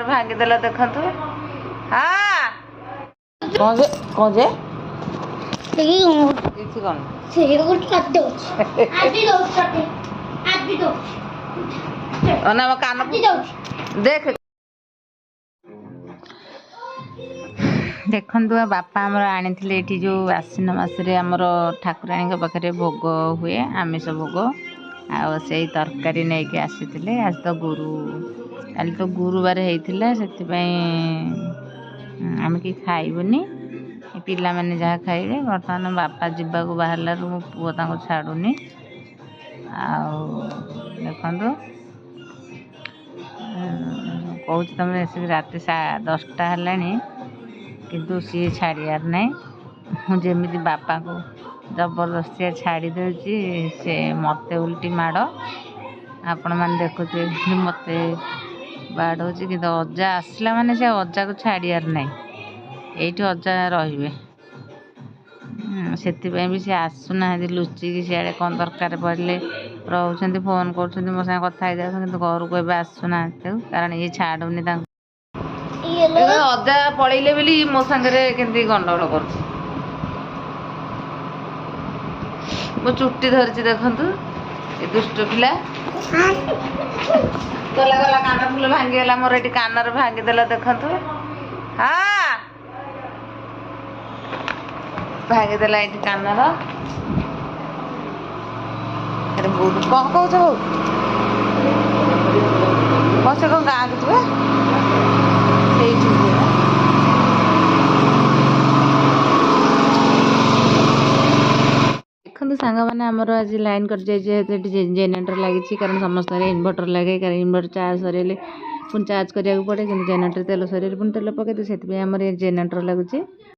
ଭାଙ୍ଗିଦେଲା ଦେଖନ୍ତୁ। ହଁ କଣ ଯେ କିଛି କଣ ଅନା ମୋ କାନ ଦେଖ ଦେଖନ୍ତୁ ବାପା ଆମର ଆଣିଥିଲେ ଏଠି ଯେଉଁ ଆଶ୍ୱିନ ମାସରେ ଆମର ଠାକୁରାଣୀଙ୍କ ପାଖରେ ଭୋଗ ହୁଏ ଆମିଷ ଭୋଗ ଆଉ ସେଇ ତରକାରୀ ନେଇକି ଆସିଥିଲେ। ଆଜି ତ କାଲି ତ ଗୁରୁବାର ହେଇଥିଲା ସେଥିପାଇଁ ଆମେ କି ଖାଇବୁନି ପିଲାମାନେ ଯାହା ଖାଇବେ। ବର୍ତ୍ତମାନ ବାପା ଯିବାକୁ ବାହାରିଲାରୁ ମୋ ପୁଅ ତାଙ୍କୁ ଛାଡ଼ୁନି। ଆଉ ଦେଖନ୍ତୁ କହୁଛି ତମେ ଆସିକି ରାତି 10ଟା ହେଲାଣି କିନ୍ତୁ ସିଏ ଛାଡ଼ିବାର ନାହିଁ। ମୁଁ ଯେମିତି ବାପାଙ୍କୁ ଜବରଦସ୍ତିଆ ଛାଡ଼ି ଦେଉଛି ସେ ମୋତେ ଓଲଟି ମାଡ଼। ଆପଣମାନେ ଦେଖୁଥିବେ ମୋତେ ବାଡ଼ଉଛି କିନ୍ତୁ ଅଜା ଆସିଲା ମାନେ ସେ ଅଜାକୁ ଛାଡ଼ିବାର ନାହିଁ। ଏଇଠି ଅଜା ରହିବେ ସେଥିପାଇଁ ବି ସେ ଆସୁନାହାନ୍ତି ଲୁଚିକି ସିଆଡ଼େ କ'ଣ ଦରକାର ପଡ଼ିଲେ ରହୁଛନ୍ତି ଫୋନ୍ କରୁଛନ୍ତି ମୋ ସାଙ୍ଗେ କଥା ହେଇଯାଉଛନ୍ତି କିନ୍ତୁ ଘରକୁ ଏବେ ଆସୁନାହାନ୍ତି ତାକୁ କାରଣ ଇଏ ଛାଡ଼ୁନି ତାଙ୍କୁ। ଅଜା ପଳେଇଲେ ବୋଲି ମୋ ସାଙ୍ଗରେ କେମିତି ଗଣ୍ଡଗୋଳ କରୁଛି। ମୋ ଚୁଟି ଧରିଛି ଦେଖନ୍ତୁ ଏ ଦୁଷ୍ଟ ପିଲା। ଗଲା କାନ ଫୁଲ ଭାଙ୍ଗିଗଲା ମୋର ଏଠି କାନରେ ଭାଙ୍ଗିଦେଲା ଦେଖନ୍ତୁ। ହଁ ଭାଙ୍ଗିଦେଲା ଏଠି କାନର। କ'ଣ କହୁଛ ବୋଉ? ସେ କ'ଣ ଗାଁକୁ ଯିବେ ସେଇଠି ଦେଖନ୍ତୁ ସାଙ୍ଗମାନେ ଆମର ଆଜି ଲାଇନ୍ କଟିଯାଇଛି ଯେହେତୁ ଏଠି ଜେନେରେଟର ଲାଗିଛି କାରଣ ସମସ୍ତଙ୍କର ଇନଭର୍ଟର ଲାଗେ କାରଣ ଇନଭର୍ଟର ଚାର୍ଜ ସରିଗଲେ ପୁଣି ଚାର୍ଜ କରିବାକୁ ପଡ଼େ କିନ୍ତୁ ଜେନେରେଟର ତେଲ ସରିଗଲେ ପୁଣି ତେଲ ପକାଇଦେଉ ସେଥିପାଇଁ ଆମର ଜେନେରେଟର ଲାଗୁଛି।